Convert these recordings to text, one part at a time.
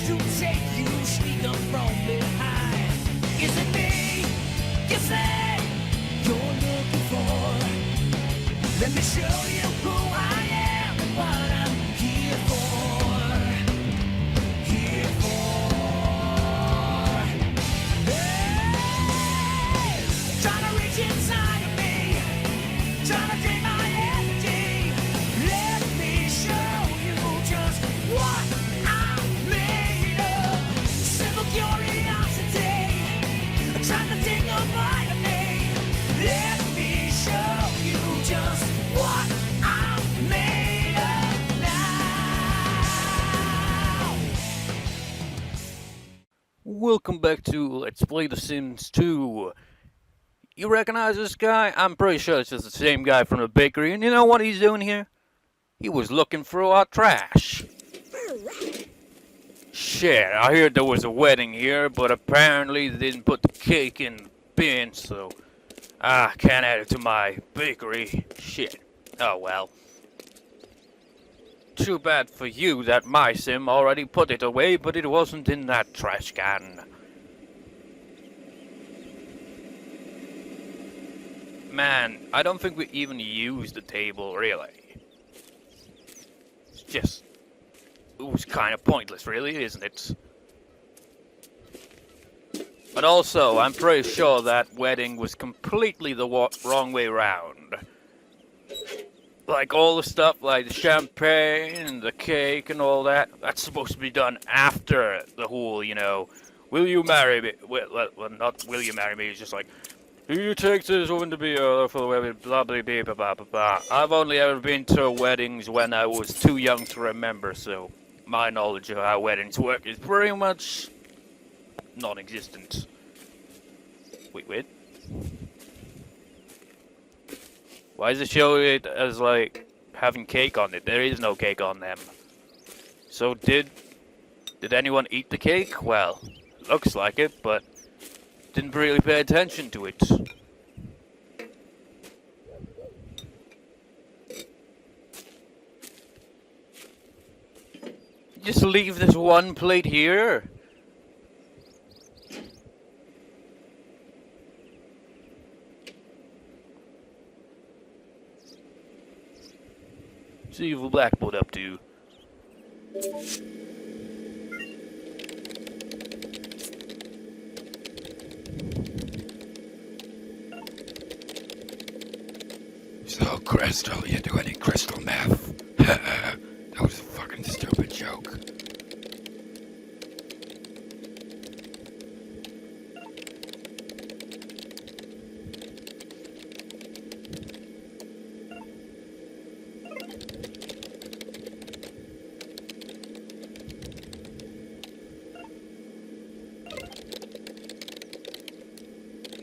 tries to take you, sneak up from behind. Is it me you say you're looking for? Let me show you who I am and what I'm here for. Here for. Hey, trying to reach inside of me, trying to drain my energy. Let me show you just what I'm made of. Simple curiosity, trying to take a bite of me. Let me show you just what I'm made of now. Welcome back to Let's Play The Sims 2. You recognize this guy? I'm pretty sure it's just the same guy from the bakery, and you know what he's doing here? He was looking through our trash. Shit, I heard there was a wedding here, but apparently they didn't put the cake in the bin, so I can't add it to my bakery. Shit. Oh well. Too bad for you that my sim already put it away, but it wasn't in that trash can. Man, I don't think we even used the table, really. It's just... It was kind of pointless, really, isn't it? But also, I'm pretty sure that wedding was completely the wrong way round. Like, all the stuff, like the champagne and the cake and all that, that's supposed to be done after the whole, you know, will you marry me? Well, not will you marry me, it's just like, do you take this woman to be for the wedding, blah, blah, blah, blah, blah, blah, blah. I've only ever been to weddings when I was too young to remember, so my knowledge of how weddings work is pretty much non-existent. Wait. Why does it show it as, like, having cake on it? There is no cake on them. So did anyone eat the cake? Well, looks like it, but didn't really pay attention to it. Just leave this one plate here? See what Blackboard up to. So, Crystal, you do any crystal meth? That was a fucking stupid joke.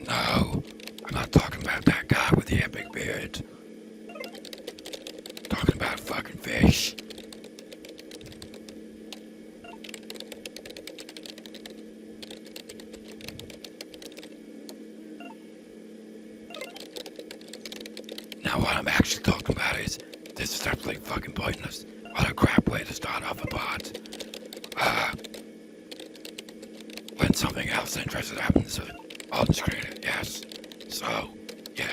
No, I'm not talking about that guy with the epic beard. Talking about fucking fish. Now what I'm actually talking about is, this is absolutely fucking pointless. What a crap way to start off a pod. When something else interesting happens on screen, yes. So, yeah.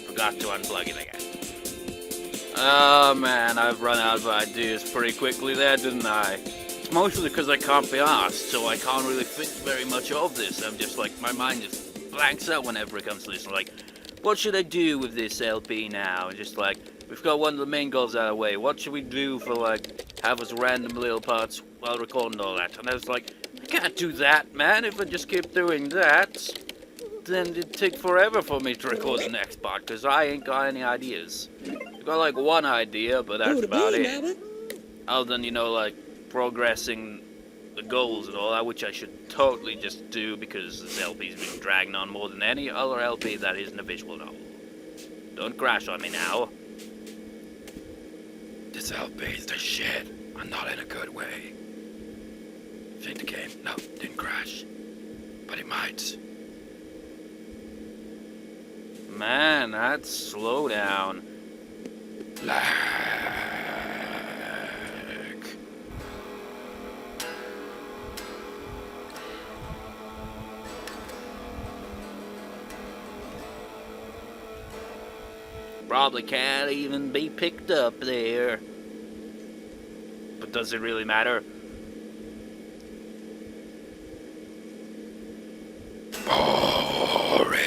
Forgot to unplug it again. Oh man, I've run out of ideas pretty quickly there, didn't I? It's mostly because I can't be asked, so I can't really think very much of this. I'm just like, my mind just blanks out whenever it comes to this. I'm like, what should I do with this LP now? And just like, we've got one of the main goals out of the way. What should we do for like, have us random little parts while recording all that? And I was like, I can't do that, man. If I just keep doing that, then it'd take forever for me to record the next part, because I ain't got any ideas. I've got like one idea, but that's about it. Other than, you know, like, progressing the goals and all that, which I should totally just do because this LP's been dragging on more than any other LP that isn't a visual novel. Don't crash on me now. This LP's the shit. I'm not in a good way. Think the game? No, didn't crash. But it might. Man, that's slow down. Lag. Probably can't even be picked up there. But does it really matter? Boring.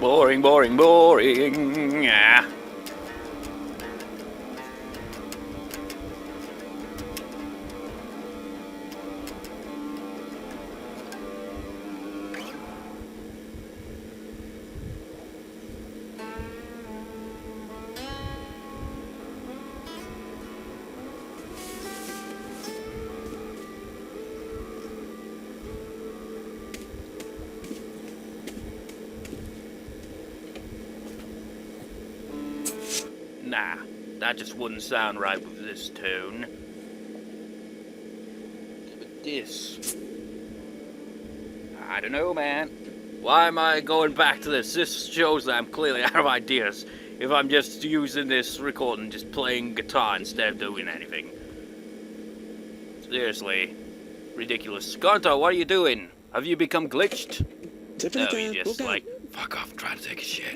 Boring, boring, boring. Ah. Nah, that just wouldn't sound right with this tune. But this... I don't know, man. Why am I going back to this? This shows that I'm clearly out of ideas. If I'm just using this recording, just playing guitar instead of doing anything. Seriously. Ridiculous. Konata, what are you doing? Have you become glitched? No, you just like... Fuck off, I'm trying to take a shit.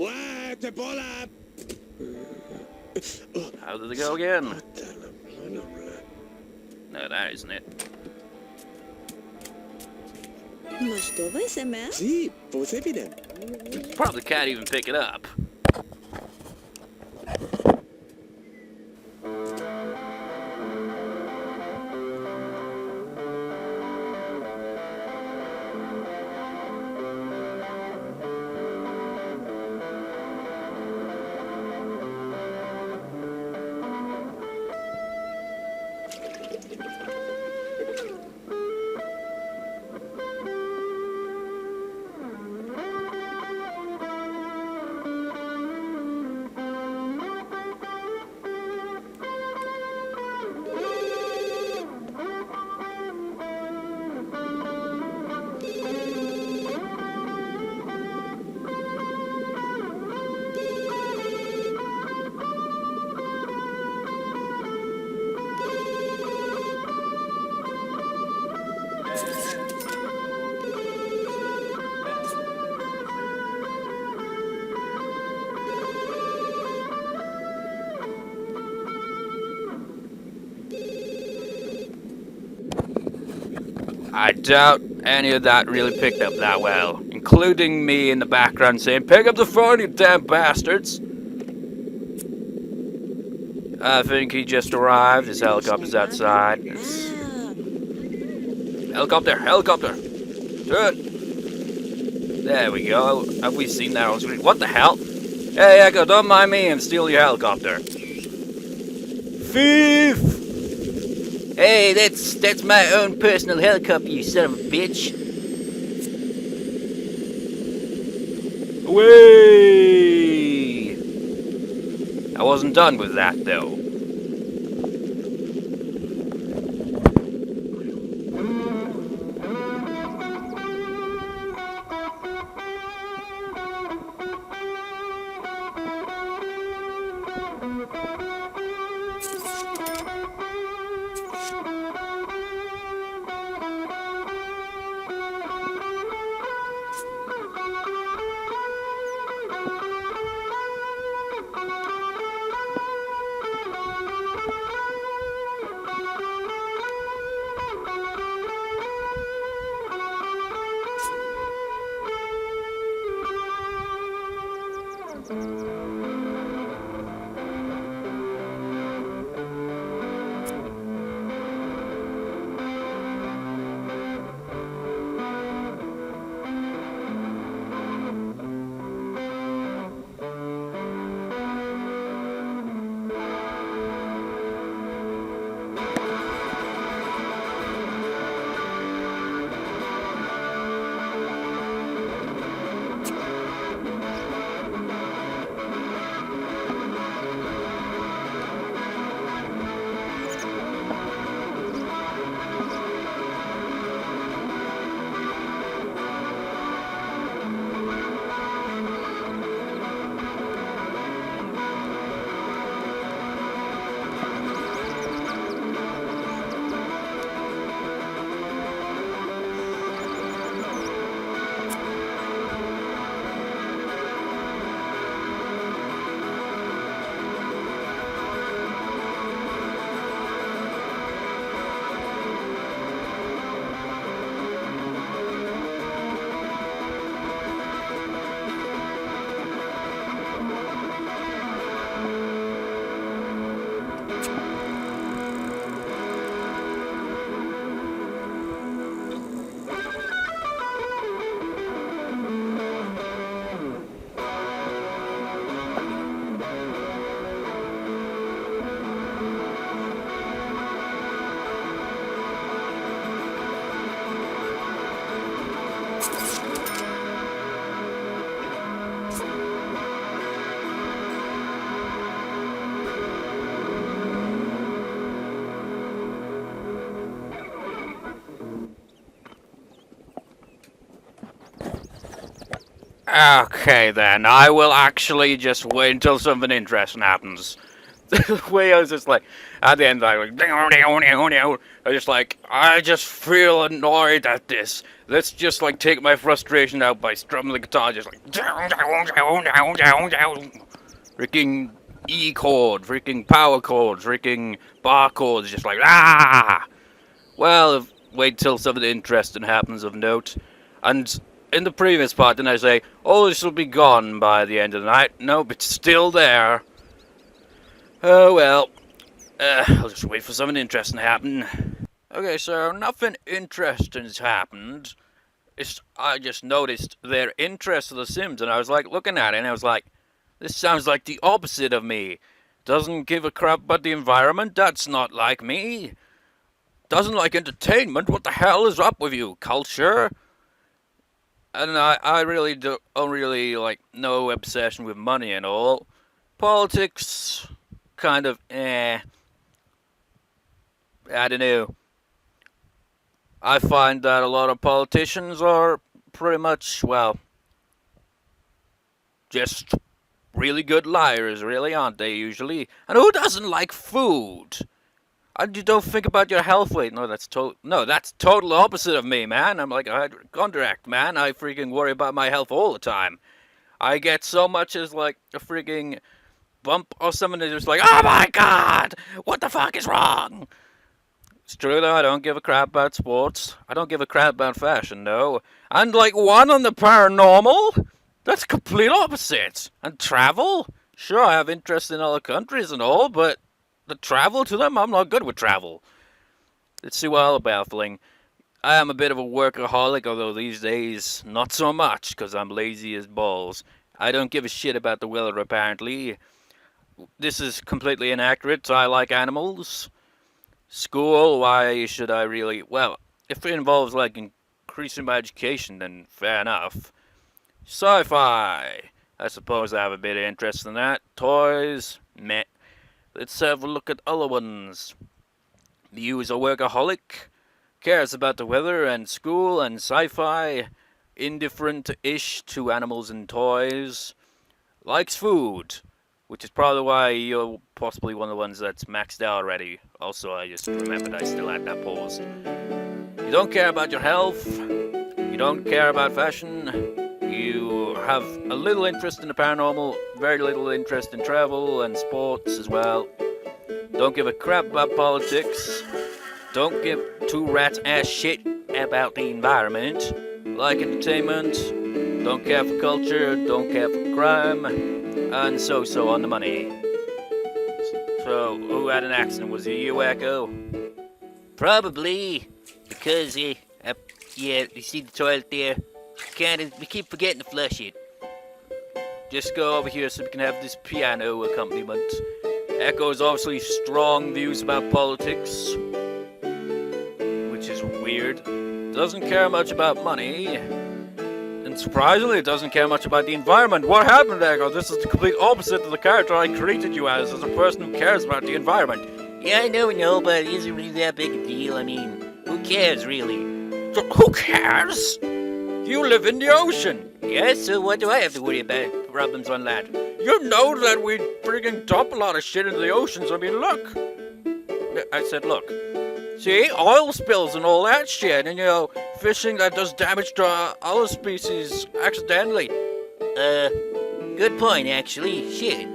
How did it go again? No, that isn't it. Mas tu vai ser mad? Sí, pues evident. Probably can't even pick it up. I doubt any of that really picked up that well, including me in the background saying, "Pick up the phone, you damn bastards!" I think he just arrived. His helicopter's outside. Helicopter, helicopter! Turn! There we go. Have we seen that on screen? What the hell? Hey, Echo, don't mind me. I'm stealing your helicopter. Thief! Hey, that's my own personal helicopter, you son of a bitch. Away! I wasn't done with that, though. Okay then, I will actually just wait until something interesting happens. The way I was just like, at the end I was like, I just like, I just feel annoyed at this. Let's just like take my frustration out by strumming the guitar, just like, freaking E chord, freaking power chords, freaking bar chords, just like, ah! Well, wait till something interesting happens of note. And in the previous part, didn't I say, oh, this will be gone by the end of the night? Nope, it's still there. Oh, well. I'll just wait for something interesting to happen. Okay, so nothing interesting has happened. I just noticed their interest in The Sims, and I was like looking at it, and I was like, this sounds like the opposite of me. Doesn't give a crap about the environment? That's not like me. Doesn't like entertainment? What the hell is up with you, culture? And I really don't really like no obsession with money and all. Politics, kind of I don't know. I find that a lot of politicians are pretty much, well, just really good liars, really, aren't they, usually? And who doesn't like food? And you don't think about your health. Wait, no, that's total opposite of me, man. I'm like a hypochondriac, man. I freaking worry about my health all the time. I get so much as like a freaking bump or something that's just like, oh my god, what the fuck is wrong? It's true though, I don't give a crap about sports. I don't give a crap about fashion, no. And like one on the paranormal? That's complete opposite. And travel? Sure, I have interest in other countries and all, but the travel to them? I'm not good with travel. It's too well baffling. I am a bit of a workaholic, although these days not so much, because I'm lazy as balls. I don't give a shit about the weather, apparently. This is completely inaccurate. I like animals. School, why should I really? Well, if it involves, like, increasing my education, then fair enough. Sci-fi. I suppose I have a bit of interest in that. Toys, meh. Let's have a look at other ones. You is a workaholic, cares about the weather and school and sci-fi, indifferent-ish to animals and toys, likes food, which is probably why you're possibly one of the ones that's maxed out already. Also, I just remembered I still had that pause. You don't care about your health, you don't care about fashion, you have a little interest in the paranormal, very little interest in travel and sports as well. Don't give a crap about politics. Don't give two rats ass shit about the environment. Like entertainment. Don't care for culture. Don't care for crime. And so on the money. So, who had an accident? Was it you, Echo? Probably. Because, yeah, you see the toilet there? We keep forgetting to flush it. Just go over here so we can have this piano accompaniment. Echo's obviously strong views about politics, which is weird. Doesn't care much about money, and surprisingly, doesn't care much about the environment. What happened, Echo? This is the complete opposite of the character I created you as a person who cares about the environment. Yeah, I know, but it isn't really that big a deal. I mean, who cares, really? So, who cares? You live in the ocean. Yeah, so what do I have to worry about problems on land? You know that we friggin' dump a lot of shit into the oceans. I mean, look. I said, look. See, oil spills and all that shit, and, fishing that does damage to other species accidentally. Good point, actually. Shit.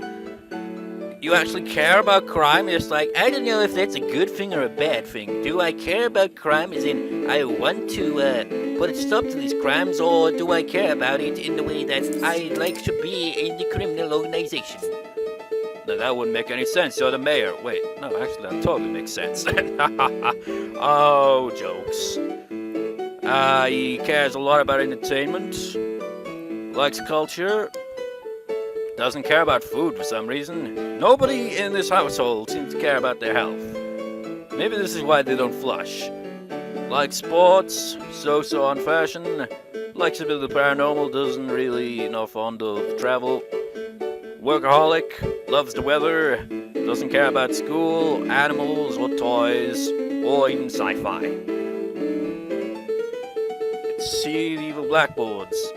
You actually care about crime? It's like, I don't know if that's a good thing or a bad thing. Do I care about crime as in I want to put a stop to these crimes, or do I care about it in the way that I'd like to be in the criminal organization? No, that wouldn't make any sense. You're the mayor. Wait, no, actually that totally makes sense. Oh, jokes. He cares a lot about entertainment, likes culture, doesn't care about food for some reason. Nobody in this household seems to care about their health. Maybe this is why they don't flush. Likes sports, so on fashion, likes a bit of the paranormal, doesn't really fond of travel. Workaholic, loves the weather, doesn't care about school, animals, or toys, or even sci-fi. Let's see the evil blackboards.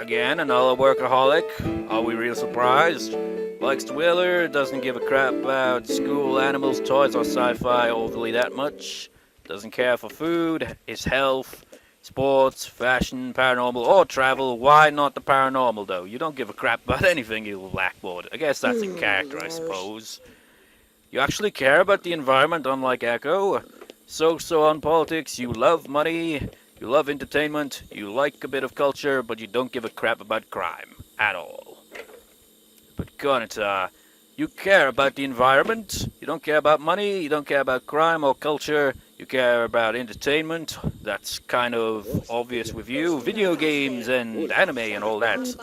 Again, another workaholic. Are we real surprised? Likes the weather, doesn't give a crap about school, animals, toys, or sci-fi overly that much. Doesn't care for food, his health, sports, fashion, paranormal, or travel. Why not the paranormal, though? You don't give a crap about anything, you blackboard. I guess that's in character, I suppose. You actually care about the environment, unlike Echo. So on politics, you love money, you love entertainment, you like a bit of culture, but you don't give a crap about crime. At all. But Konata, you care about the environment, you don't care about money, you don't care about crime or culture, you care about entertainment. That's kind of obvious with you. Video games and anime and all that.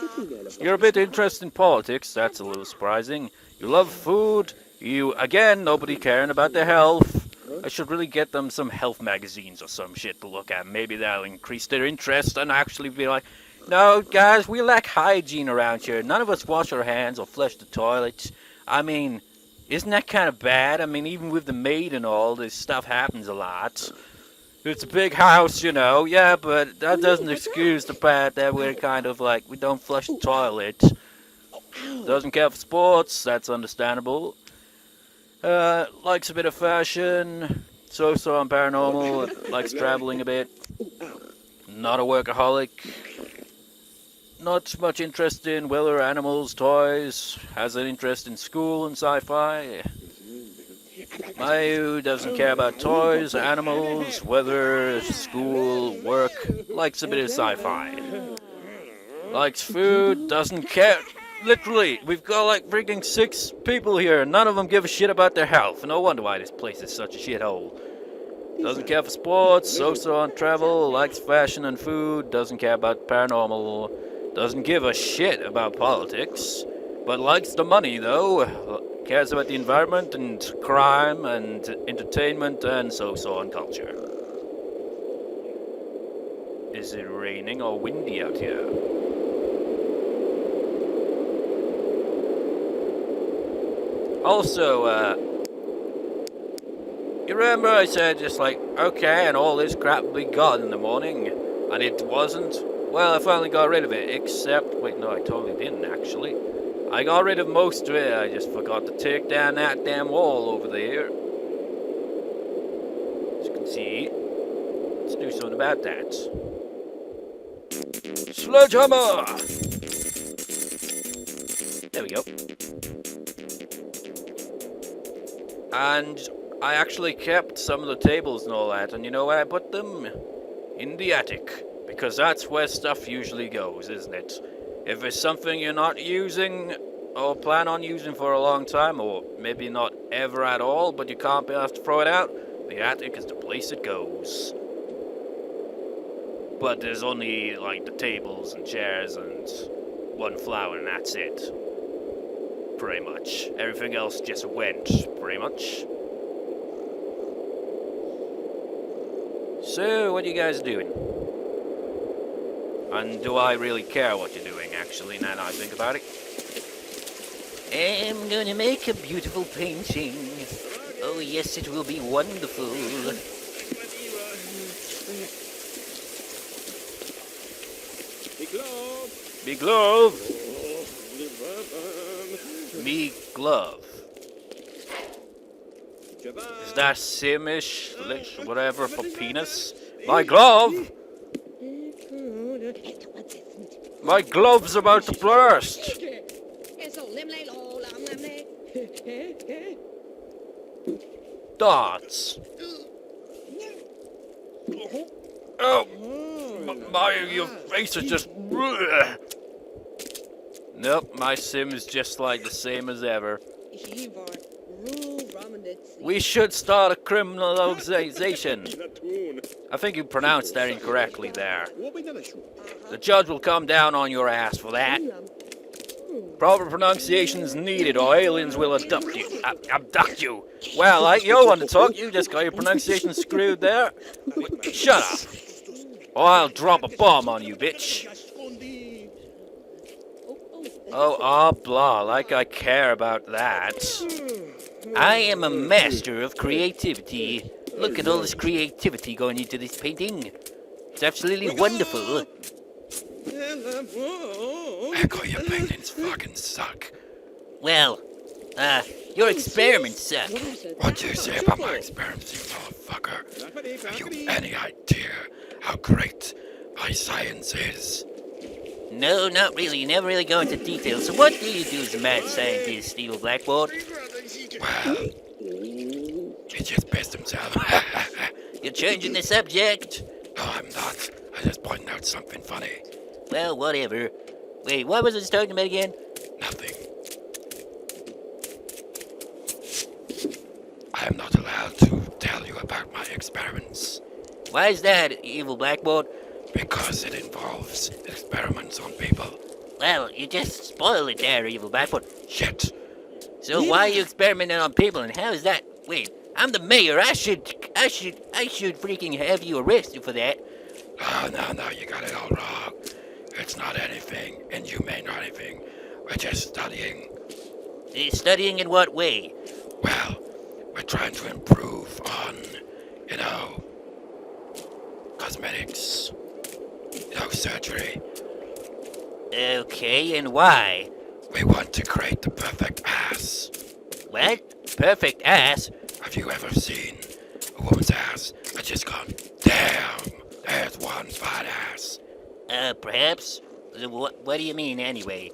You're a bit interested in politics, that's a little surprising. You love food, again, nobody caring about their health. I should really get them some health magazines or some shit to look at. Maybe that'll increase their interest and actually be like, no, guys, we lack hygiene around here. None of us wash our hands or flush the toilets. I mean, isn't that kind of bad? I mean, even with the maid and all, this stuff happens a lot. It's a big house, you know. Yeah, but that doesn't excuse the fact that we're kind of like, we don't flush the toilet. Doesn't care for sports, that's understandable. Likes a bit of fashion, so on paranormal, likes traveling a bit. Not a workaholic. Not much interest in weather, animals, toys. Has an interest in school and sci-fi. Mayu doesn't care about toys, animals, weather, school, work. Likes a bit of sci-fi. Likes food, doesn't care. Literally, we've got like freaking 6 people here, and none of them give a shit about their health. No wonder why this place is such a shithole. Doesn't care for sports, so on travel, likes fashion and food, doesn't care about paranormal, doesn't give a shit about politics, but likes the money though, cares about the environment and crime and entertainment and so on culture. Is it raining or windy out here? Also, you remember I said just like, okay, and all this crap will be gone in the morning, and it wasn't? Well, I finally got rid of it, except, wait, no, I totally didn't actually. I got rid of most of it, I just forgot to take down that damn wall over there. As you can see, let's do something about that. Sledgehammer! There we go. And I actually kept some of the tables and all that, and you know where I put them? In the attic. Because that's where stuff usually goes, isn't it? If it's something you're not using, or plan on using for a long time, or maybe not ever at all, but you can't be asked to throw it out, the attic is the place it goes. But there's only, like, the tables and chairs and one flower, and that's it. Pretty much. Everything else just went, pretty much. So, what are you guys doing? And do I really care what you're doing, actually, now that I think about it? I'm gonna make a beautiful painting. Oh yes, it will be wonderful. Me glove. Me glove. Is that Simish, whatever, for penis? My glove! My glove's about to burst! Darts! Oh! Your face is just... Nope, my sim is just like the same as ever. We should start a criminal organization. I think you pronounced that incorrectly there. The judge will come down on your ass for that. Proper pronunciation is needed or aliens will abduct you. Well, like you want to talk, you just got your pronunciation screwed there. Shut up. Or I'll drop a bomb on you, bitch. Oh, blah, like I care about that. I am a master of creativity. Look at all this creativity going into this painting. It's absolutely wonderful. Echo, your paintings fucking suck. Well, your experiments suck. What do you say about my experiments, you motherfucker? Have you any idea how great my science is? No, not really. You never really go into detail. So what do you do as a mad scientist, Evil Blackboard? Well, he just pissed himself. You're changing the subject? No, I'm not. I just pointed out something funny. Well, whatever. Wait, what was I talking about again? Nothing. I am not allowed to tell you about my experiments Why is that, Evil Blackboard? because it involves experiments on people. Well, you just spoiled it there, Evil Blackboard. Shit. So why are you experimenting on people, and how is that? Wait, I'm the mayor. I should freaking have you arrested for that. No, you got it all wrong. It's not anything inhumane or anything. We're just studying. Studying in what way? Well, we're trying to improve on, cosmetics. Surgery. Okay, and why? We want to create the perfect ass. What? Perfect ass? Have you ever seen a woman's ass and just gone, damn, there's one fat ass? Perhaps? What do you mean, anyway?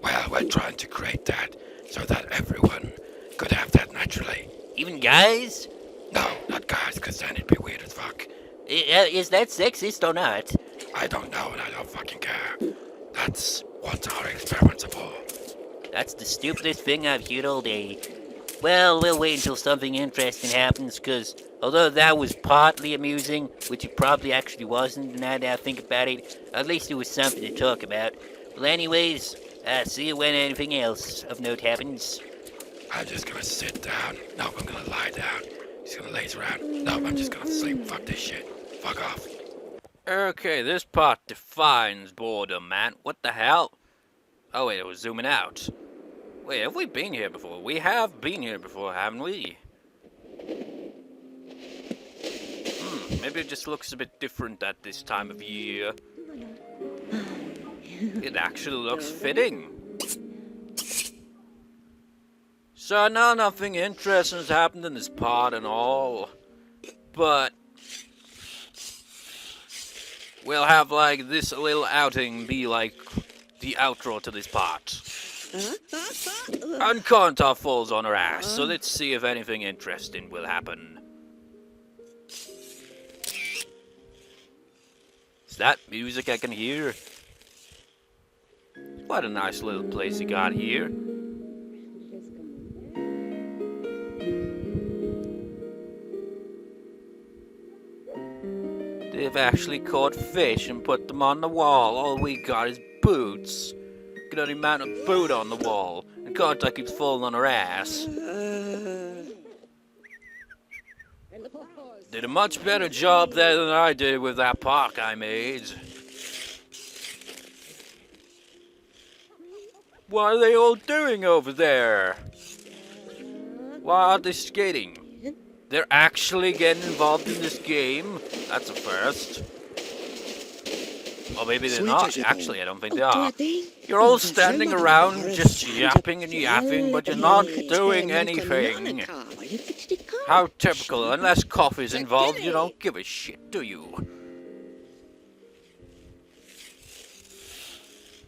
Well, we're trying to create that so that everyone could have that naturally. Even guys? No, not guys, because then it'd be weird as fuck. Is that sexist or not? I don't know and I don't fucking care. That's what our experiments are for. That's the stupidest thing I've heard all day. Well, we'll wait until something interesting happens, because although that was partly amusing, which it probably actually wasn't, now that I think about it, at least it was something to talk about. Well, anyways, see you when anything else of note happens. I'm just gonna sit down. No, I'm gonna lie down. He's gonna laze around. No, I'm just gonna sleep. Fuck this shit. Fuck off. Okay, this part defines boredom, man. What the hell? Oh wait, it was zooming out. Wait, have we been here before? We have been here before, haven't we? Maybe it just looks a bit different at this time of year. It actually looks fitting. So I know nothing interesting has happened in this part and all, but we'll have like this little outing be like the outro to this part. And Konata falls on her ass, so let's see if anything interesting will happen. Is that music I can hear? What a nice little place you got here. They've actually caught fish and put them on the wall. All we got is boots. Look at the amount of boot on the wall. And Konata keeps falling on her ass. Did a much better job there than I did with that park I made. What are they all doing over there? Why aren't they skating? They're actually getting involved in this game? That's a first. Or maybe they're not. Actually, I don't think they are. You're all standing around just yapping and yapping, but you're not doing anything. How typical. Unless coffee's involved, you don't give a shit, do you?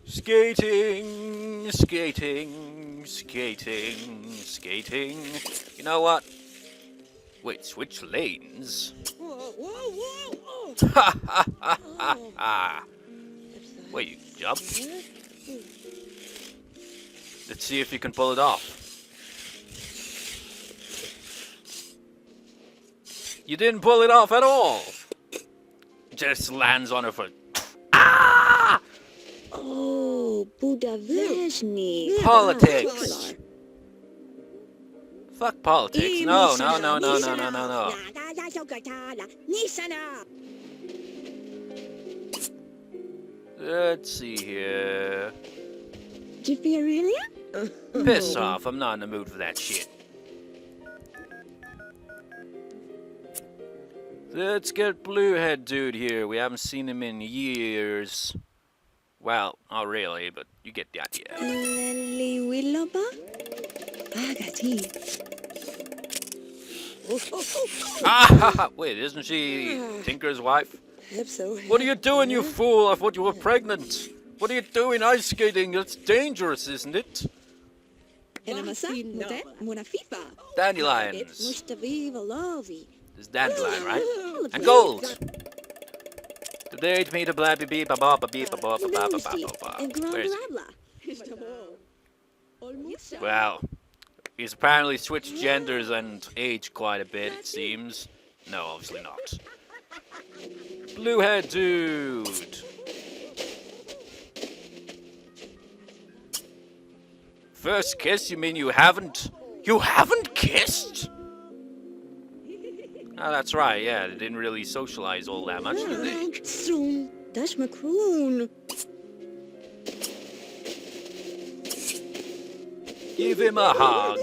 Skating, skating, skating, skating. You know what? Wait, switch lanes? Ha ha ha ha ha! Wait, you jumped? Let's see if you can pull it off. You didn't pull it off at all! Just lands on her foot. Ah! Oh, Budavezhny. Politics! Fuck politics. No, no, no, no, no, no, no, no. Let's see here. Piss off, I'm not in the mood for that shit. Let's get Bluehead Dude here. We haven't seen him in years. Well, not really, but you get the idea. Lily Willoba? Agati. Ah, wait, isn't she Tinker's wife? What are you doing, you fool? I thought you were pregnant. What are you doing ice skating? That's dangerous, isn't it? Dandelions. There's dandelion, right? And gold. Today to me the blah beep ba ba ba beep ba ba ba ba ba ba ba. Where is he? Well, he's apparently switched genders and aged quite a bit, it seems. No, obviously not. Blue head dude. First kiss? You mean you haven't? You haven't kissed? Oh, that's right, yeah, they didn't really socialize all that much, did they? That's Macroon. Give him a hug.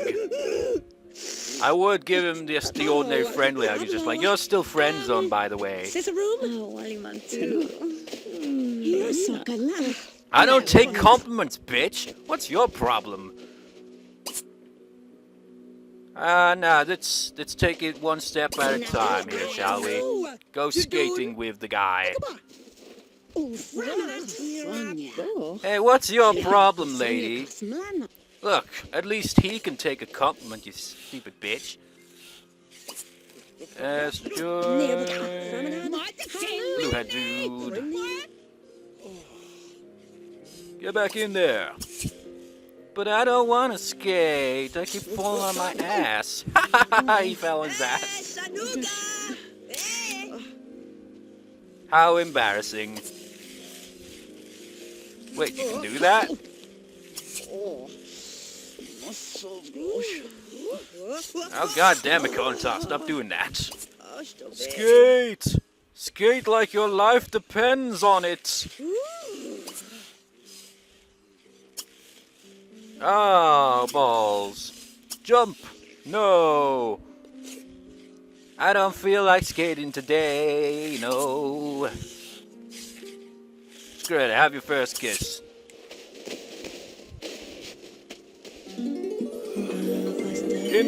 I would give him just the ordinary friendly hug. He's just like, you're still friend zone, by the way. I don't take compliments, bitch. What's your problem? Nah, let's take it one step at a time here, shall we? Go skating with the guy. Hey, what's your problem, lady? Look, at least he can take a compliment, you stupid bitch. Blue head dude. Get back in there. But I don't want to skate. I keep falling on my ass. He fell on his ass. How embarrassing. Wait, you can do that? Oh, god damn it, Konata. Stop doing that. Skate! Skate like your life depends on it. Oh, balls. Jump! No! I don't feel like skating today, no. Screw it, have your first kiss. In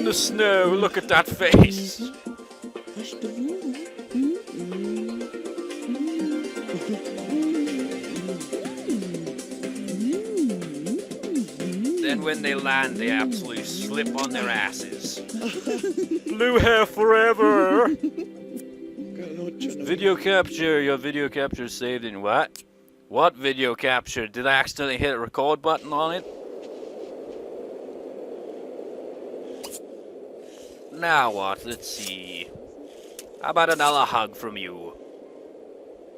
the snow, look at that face. Then when they land, they absolutely slip on their asses. Blue hair forever! Video capture, your video capture is saved in what? What video capture? Did I accidentally hit a record button on it? Now what? Let's see. How about another hug from you?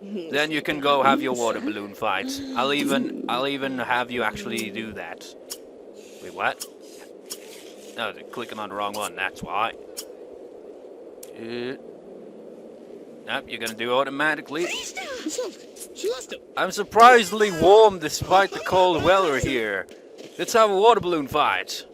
Then you can go have your water balloon fight. I'll even have you actually do that. Wait, what? No, they're clicking on the wrong one, that's why. Nope, you're gonna do it automatically. I'm surprisingly warm despite the cold weather here. Let's have a water balloon fight.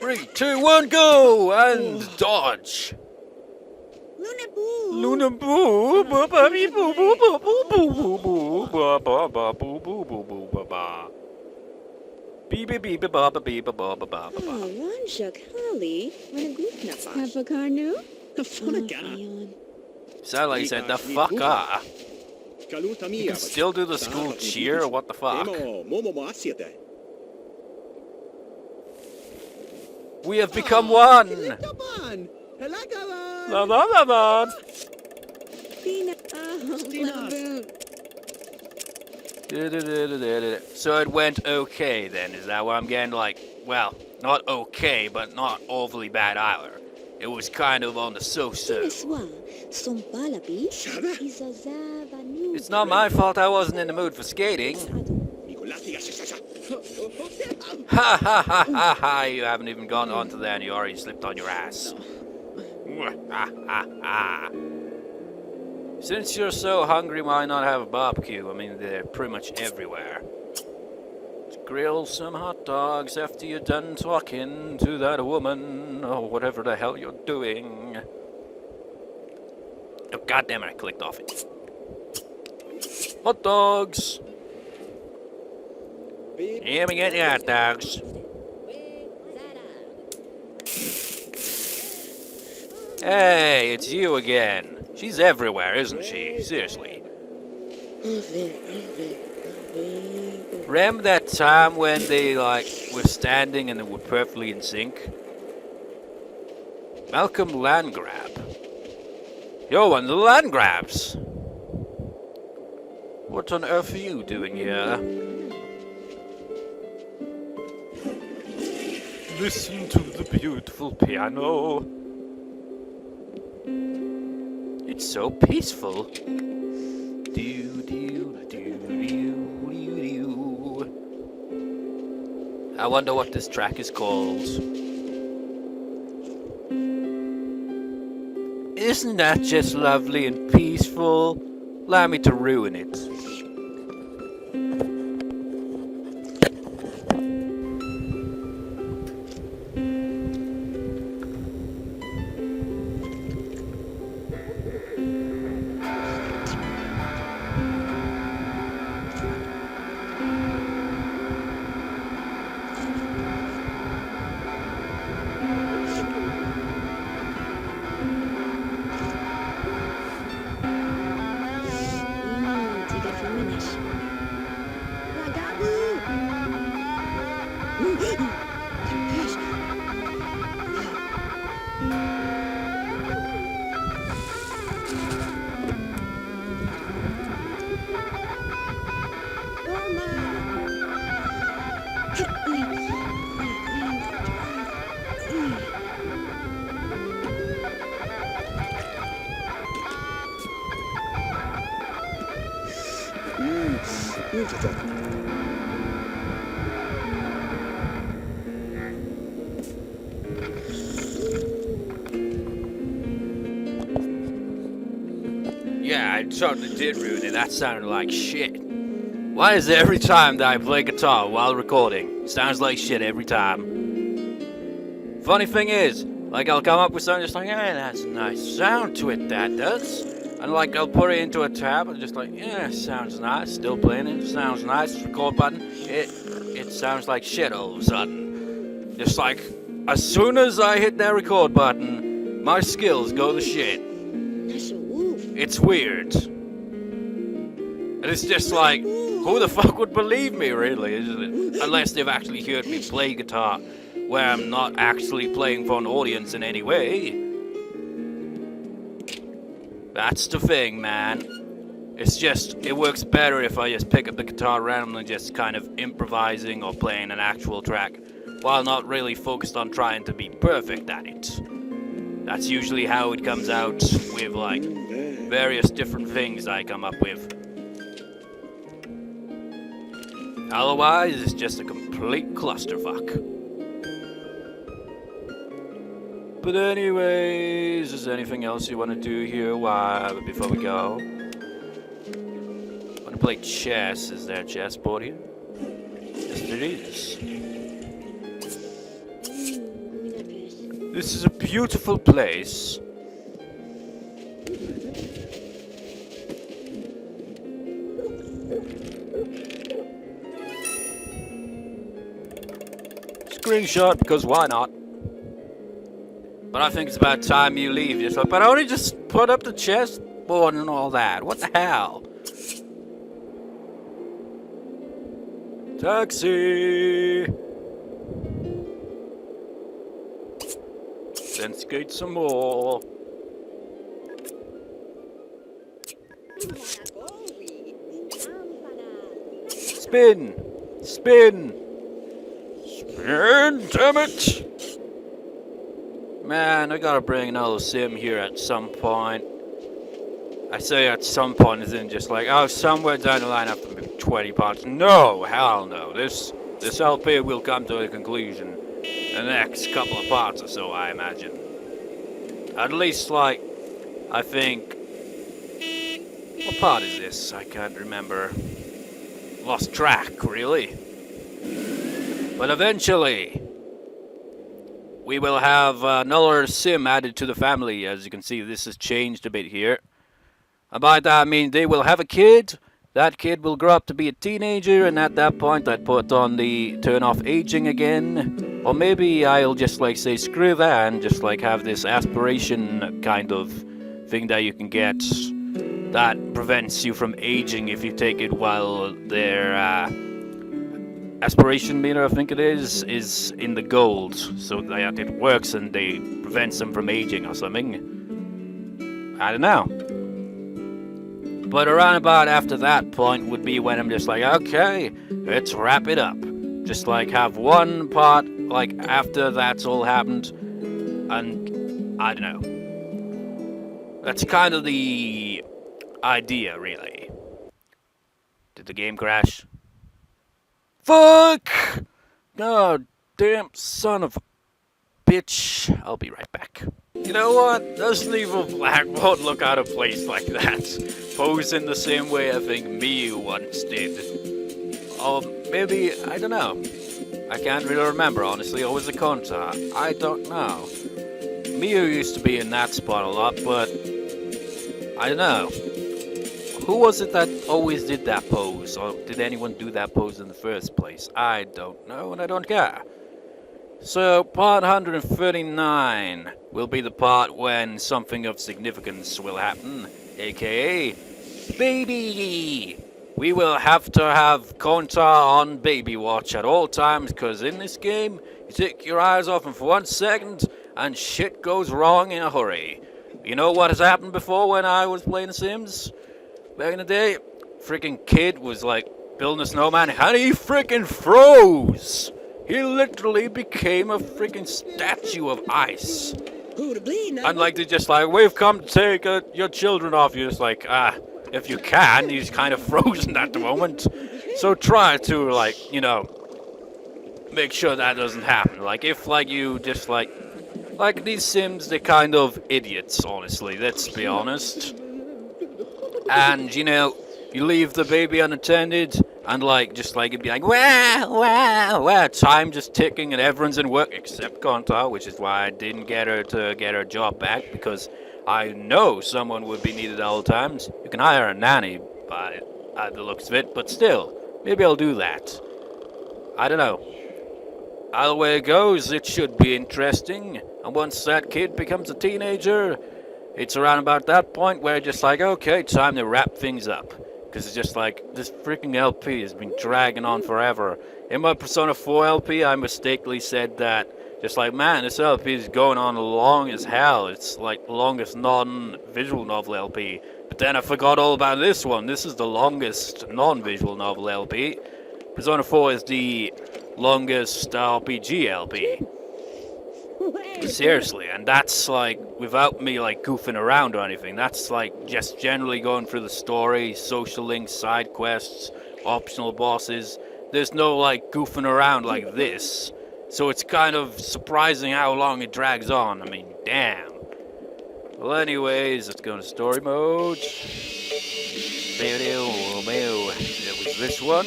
Three, 2, 1, go! And dodge. Luna boo, ba ba bee boo boo boo boo boo boo boo ba ba ba boo boo boo boo ba ba. Bee bee bee ba ba ba bee ba ba ba ba ba. Sound like he said the fuck ah. You can still do the school cheer or what the fuck? We have become one! La la la la! So it went okay then, is that what I'm getting? Like, well, not okay, but not awfully bad either. It was kind of on the so-so. It's not my fault I wasn't in the mood for skating. Ha ha ha ha ha! You haven't even gone onto there and you already slipped on your ass. Ha ha ha! Since you're so hungry, why not have a barbecue? I mean, they're pretty much everywhere. Grill some hot dogs after you're done talking to that woman, or whatever the hell you're doing. Oh, goddammit, I clicked off it. Hot dogs! Yeah, we get the hot dogs. Hey, it's you again. She's everywhere, isn't she? Seriously. Remember that time when they, like, were standing and they were perfectly in sync? Malcolm Landgrab. You're one of the Landgrabs. What on earth are you doing here? Listen to the beautiful piano. It's so peaceful. I wonder what this track is called. Isn't that just lovely and peaceful? Allow me to ruin it. Yeah, I totally did ruin it. That sounded like shit. Why is it every time that I play guitar while recording, sounds like shit every time? Funny thing is, like, I'll come up with something just like, hey, that's a nice sound to it, that does. And like, I'll put it into a tab and just like, yeah, sounds nice, still playing it, sounds nice, record button, it sounds like shit all of a sudden. Just like, as soon as I hit that record button, my skills go to shit. It's weird. And it's just like, who the fuck would believe me, really, isn't it? Unless they've actually heard me play guitar, where I'm not actually playing for an audience in any way. That's the thing, man. It's just, it works better if I just pick up the guitar randomly, just kind of improvising or playing an actual track, while not really focused on trying to be perfect at it. That's usually how it comes out with, like, various different things I come up with. Otherwise, it's just a complete clusterfuck. But anyways, is there anything else you want to do here before we go? Want to play chess? Is there a chessboard here? Yes, there is. This is a beautiful place. Screenshot, because why not? But I think it's about time you leave. Just like, but I only just put up the chessboard and all that. What the hell? Taxi! Then skate some more. Spin! Spin! Spin, damn it! Man, I gotta bring another sim here at some point. I say at some point as in just like, oh, somewhere down the line after 20 parts. No, hell no. This LP will come to a conclusion in the next couple of parts or so, I imagine. At least, like, I think What part is this? I can't remember. Lost track, really. But eventually, we will have another sim added to the family. As you can see, this has changed a bit here. And by that I mean they will have a kid. That kid will grow up to be a teenager, and at that point I'd put on the turn off aging again. Or maybe I'll just like say screw that and just like have this aspiration kind of thing that you can get that prevents you from aging if you take it while their aspiration meter, I think it is in the gold. So that it works and they prevents them from aging or something. I don't know. But around about after that point would be when I'm just like, okay, let's wrap it up. Just like have one part, like after that's all happened, and I don't know. That's kind of the idea, really. Did the game crash? Fuck! God damn son of a bitch. I'll be right back. You know what? Doesn't even Blackboard look out of place like that? Pose in the same way I think Miyu once did. Or maybe, I don't know. I can't really remember, honestly. Or was it Konata? I don't know. Miyu used to be in that spot a lot, but I don't know. Who was it that always did that pose? Or did anyone do that pose in the first place? I don't know, and I don't care. So, part 139 will be the part when something of significance will happen, aka baby! We will have to have Konta on baby watch at all times, because in this game, you take your eyes off him for 1 second, and shit goes wrong in a hurry. You know what has happened before when I was playing The Sims? Back in the day, freaking kid was like building a snowman, and he freaking froze! He literally became a freaking statue of ice. And like they just like, we've come to take your children off you. It's like, if you can, he's kind of frozen at the moment. So try to like, you know, make sure that doesn't happen. Like if like you just like these Sims, they're kind of idiots, honestly, let's be honest. And you know, you leave the baby unattended, and like just like it'd be like wow, time just ticking, and everyone's in work except Konta, which is why I didn't get her to get her job back, because I know someone would be needed at all times. You can hire a nanny by the looks of it, but still, maybe I'll do that. I don't know. Either way it goes, it should be interesting. And once that kid becomes a teenager, it's around about that point where it's just like, okay, time to wrap things up. Because it's just like, this freaking LP has been dragging on forever. In my Persona 4 LP, I mistakenly said that, just like, man, this LP is going on long as hell. It's like the longest non-visual novel LP. But then I forgot all about this one. This is the longest non-visual novel LP. Persona 4 is the longest RPG LP. Seriously, and that's like without me like goofing around or anything. That's like just generally going through the story, social links, side quests, optional bosses. There's no like goofing around like this. So it's kind of surprising how long it drags on. I mean, damn. Well, anyways, let's go into story mode. There was this one.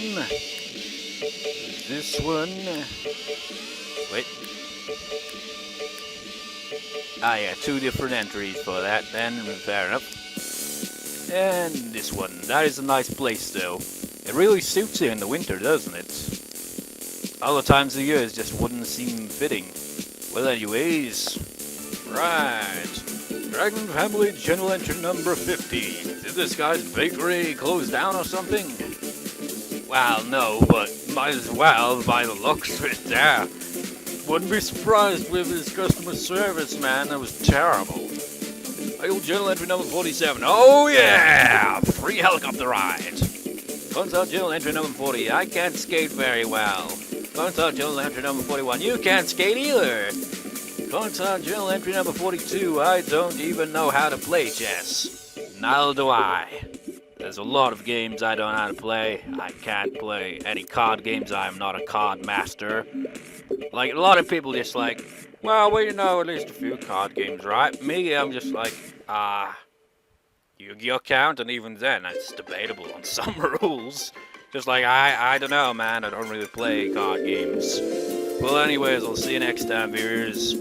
This one. Wait. Ah, yeah, 2 different entries for that, then, fair enough. And this one. That is a nice place, though. It really suits you in the winter, doesn't it? Other times of the year, it just wouldn't seem fitting. Well, anyways. Right. Dragon Family General Entry number 50. Did this guy's bakery close down or something? Well, no, but might as well by the looks of it there. Wouldn't be surprised with his customer service, man. That was terrible. Old journal entry number 47. Oh, yeah! Free helicopter ride. Contact journal entry number 40. I can't skate very well. Contact journal entry number 41. You can't skate either. Contact journal entry number 42. I don't even know how to play chess. Neither do I. There's a lot of games I don't know how to play. I can't play any card games. I'm not a card master. Like, a lot of people just like, well, you know at least a few card games, right? Me, I'm just like, Yu-Gi-Oh count, and even then, it's debatable on some rules. Just like, I don't know, man, I don't really play card games. Well, anyways, I'll see you next time, viewers.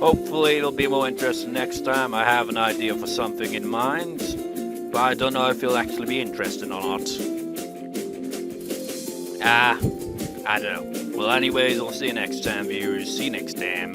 Hopefully it'll be more interesting next time. I have an idea for something in mind, but I don't know if it'll actually be interesting or not. I don't know. Well, anyways, I'll see you next time, viewers. See you next time.